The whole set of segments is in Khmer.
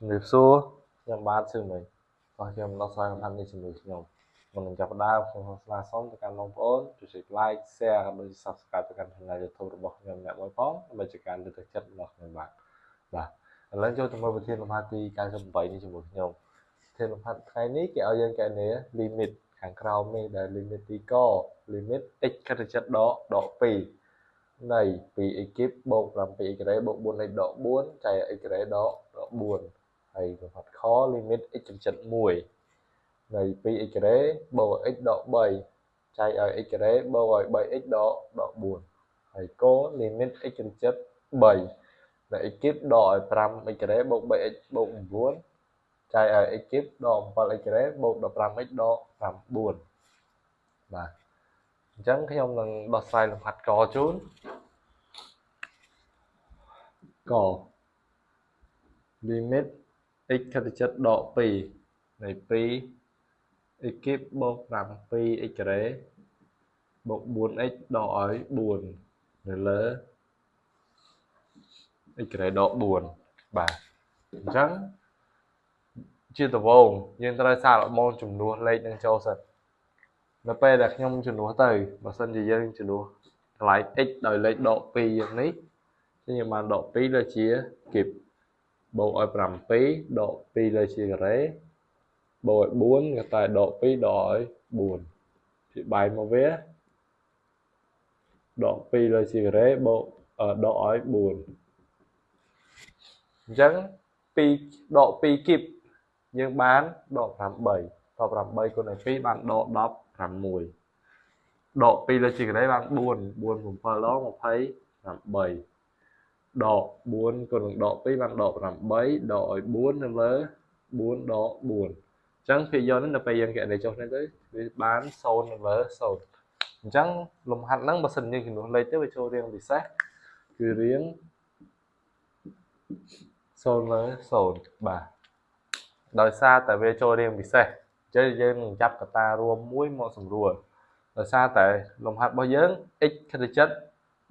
Nghiệp xưa nhưng ba sư mình coi cho nó xoay thành đi chừng nhau mình gặp đau không là sống từ căn mong ổn chủ sĩ like share và mình subscribe từ căn thành này YouTubeរបស់ខ្ញុំអ្នកមួយផងដើម្បីជាការលើកទឹកចិត្តរបស់ខ្ញុំបាទឥឡូវចូលទៅមើលវិធានលំហាត់ទី98នេះជាមួយខ្ញុំវិធានលំហាត់ថ្ងៃនេះគេឲ្យយើងកែនេះ limit ខាងក្រោមនេះដែល limit ទីក limit x ខិតទៅចិត្តដក2នៃ 2x គីបបូក 7x ការ៉េបូក 4x ដក4ចែក x ការ៉េដក4ហើយលំហាត់ខ limit x ចំចិត្ត1នៃ 2x ការ៉េបូក x ដក3ចែកឲ្យ x ការ៉េបូកឲ្យ 3x ដក4ហើយក limit x ចំចិត្ត3នៃ x គីបដកឲ្យ 5x ការ៉េបូក 3x បូក 9ចែកឲ្យ x គីបដក 7x ការ៉េបូក 15x ដក 9បាទអញ្ចឹងខ្ញុំនឹងដោះស្រាយលំហាត់កជូនក limit x ខិតទៅចិត្តដក2នៃ 2x គីបបូក 7x ការ៉េបូក 4x ដកឲ្យ 4នៅលើ x ការ៉េដក4បាទអញ្ចឹងជាដំបូងយើងត្រូវសាកល្បងចំនួនលេខនឹងចូលសិននៅពេលដែលខ្ញុំចំនួនទៅបើសិនជាយើងចំនួនកន្លែង x ដោយលេខដក2យ៉ាងនេះយើងបានដក2លើជាគីបបូកឲ្យ7ដក2លើជាការ៉េបូកឲ្យ4ក៏តែដក2ដកឲ្យ4ពីបាយមកវាដក2លើជាការ៉េបូកដកឲ្យ4អញ្ចឹង2ដក2គីបយើងបានដក8ដក8គុណឲ្យ2បានដក16ដក2លើជាការ៉េបាន4 4 7ដង28ដក4គុណនឹងដក2បានដក8ដកឲ្យ4នៅលើ4ដក4អញ្ចឹងភាគយកនេះនៅពេលយើងកណីចុះនេះទៅវាបាន0នៅលើ0អញ្ចឹងលំហាត់ហ្នឹងបើសិនយើងចំនួនលេខទៅវាចូលរៀងពិសេសគឺរៀង0លើ0បាទដោយសារតែវាចូលរៀងពិសេសអញ្ចឹងយើងនឹងចាប់កត្តារួមមួយមកសម្រួលដោយសារតែលំហាត់របស់យើង x ខិតទៅចិត្ត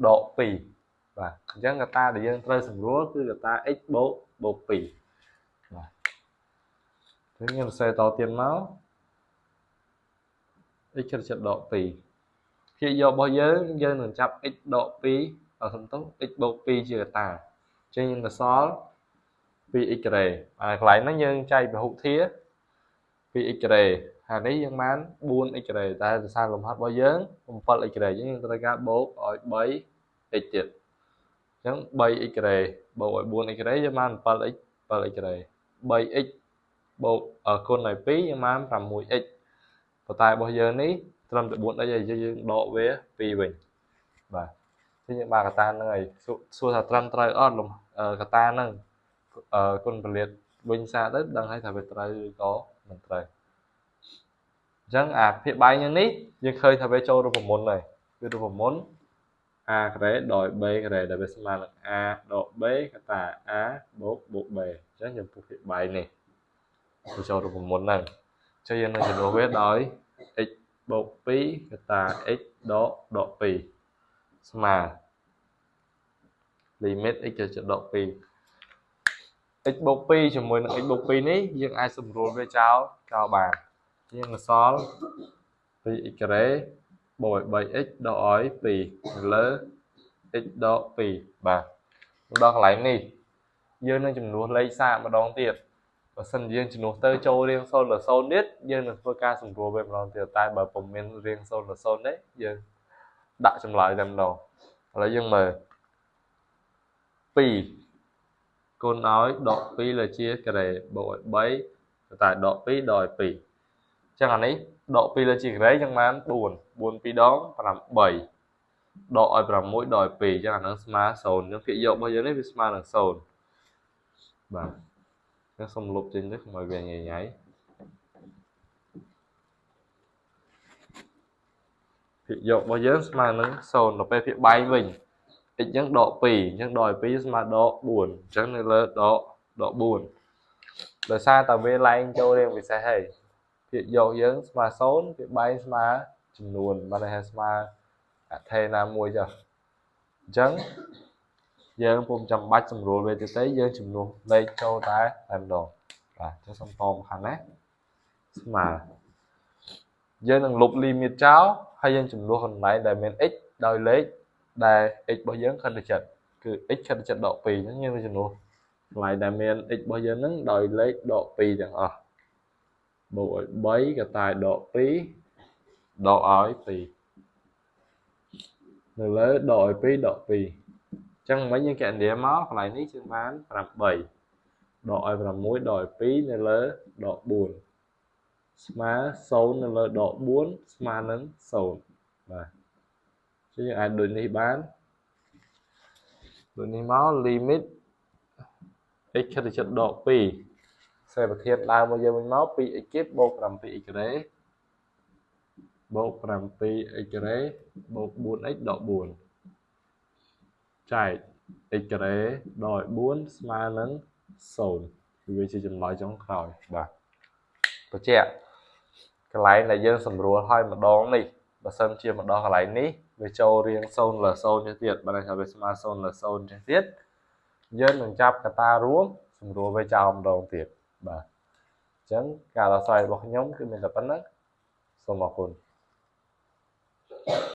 ដក2បាទអញ្ចឹងកត្តាដែលយើងត្រូវសម្រួលគឺកត្តា x បូក2បាទខ្ញុំសរសេរតទៀតមក x ខិតទៅចិត្តដក2ភាគយករបស់យើងនឹងចាប់ x ដក2សំទោស x បូក2ជាកត្តាអញ្ចឹងយើងទៅសល់ 2x ការ៉េកន្លែងហ្នឹងយើងចែកពហុធា 2x ការ៉េហើយនេះយើងបាន 4x ការ៉េតែដោយសារលំហាត់របស់យើង 7x ការ៉េយើងត្រូវការបូកឲ្យ 3x ទៀតអញ្ចឹង 3x ការ៉េបូកឲ្យ 4x ការ៉េយើងបាន 7x ការ៉េ 3x បូកគុណឲ្យ2យើងបាន 6x ប៉ុន្តែរបស់យើងនេះត្រឹមតែ 4x ហើយយើងដកវា2វិញបាទអញ្ចឹងយើងបានកត្តាហ្នឹងហើយសួរថាត្រឹមត្រូវអត់កត្តាហ្នឹងគុណពលាតវិញសារទៅដឹងហើយថាវាត្រូវឬក៏មិនត្រូវអញ្ចឹងអាភាគបាយនេះយើងឃើញថាវាចូលរូបមន្តហើយគឺរូបមន្ត a ការ៉េដោយ b ការ៉េដែលវាស្មើនឹង a ដក b កត្តា a បូក b អញ្ចឹងចំពោះភាគបាយនេះវាចូលរូបមន្តហ្នឹងចុះយើងនឹងចំនួនវាដោយ x បូក2កត្តា x ដក2ស្មើ limit x ទៅដក2x បូក2ជាមួយនឹង x បូក2នេះយើងអាចសម្រួលវាចោលបានយើងនឹងសល់ 2x ការ៉េបូកឲ្យ 3x ដកឲ្យ2នៅលើ x ដក2បាទដល់កន្លែងនេះយើងនឹងចំនួនលេខសារម្ដងទៀតបើសិនយើងចំនួនទៅចូលរៀង0លើ0ទៀតយើងនឹងធ្វើការសម្រួលវាម្ដងទៀតតែបើពុំមានរៀង0លើ0ទេយើងដាក់ចម្លើយតែម្ដងឥឡូវយើងមើល2គុណឲ្យដក2លើជាការ៉េបូកឲ្យ3តែដក2ដកឲ្យ2អញ្ចឹងអានេះដក2លើជាការ៉េយើងបាន4 4 2ដង8ដកឲ្យ6ដកឲ្យ2អញ្ចឹងអានឹងស្មើ0អញ្ចឹងភាគយករបស់យើងនេះវាស្មើនឹង0បាទអញ្ចឹងសូមលុបចេញទៅកុំឲ្យវាញ៉ៃញ៉ៃភាគយករបស់យើងស្មើនឹង0ដល់ពេលភាគបែកវិញx អញ្ចឹងដក2អញ្ចឹងដកឲ្យ2ស្មើដក4អញ្ចឹងនៅលើដក4ដោយសារតែវាឡើងចូលរៀងពិសេសហើយភាគយកយើងស្មើ0ភាគបែកស្មើចំនួនបានន័យថាស្មើអថេណាមួយចុះអញ្ចឹង dương phùm chăm bách sầm rùa về tới tới dương chùm luôn đây châu ta làm đồ và cho xong phong khăn á mà dương đừng lục limit cháo hay dương chùm luôn hình này đại miền x đôi lấy đại x bao dương khăn được chật cứ x khăn được chật độ pì nó như chùm luôn lại đại miền x bao dương nó đòi lấy độ pì chẳng bộ bấy cái tài độ pí độ ói pì rồi lấy độ pí độ pì chẳng mấy những cái điểm máu lại ní chương bán làm 7 độ làm muối độ pí nên lấy độ buồn má sâu nên lấy độ 4 má nấn sầu và chứ như ai đừng đi bán đừng đi máu limit x khi thì chất độ pì xe bật thiệt đào bây giờ mình máu pi x bộ làm pi x đấy bộ làm pi x đấy bộ 4x độ buồn chạy x đấy đòi 4 mà nấn sồn vì chỉ chừng nói trong khỏi và có trẻ cái này là dân sầm rùa thôi mà đón đi và xem chia một đo cái này ní về châu riêng sôn là sôn cho tiệt bạn này là về smart sôn là sôn cho tiết dân đừng chắp cả ta ruộng sầm rùa về chào đồng tiệt và chấn cả là xoay bọc nhóm cái mình là bắn nấc xong một phần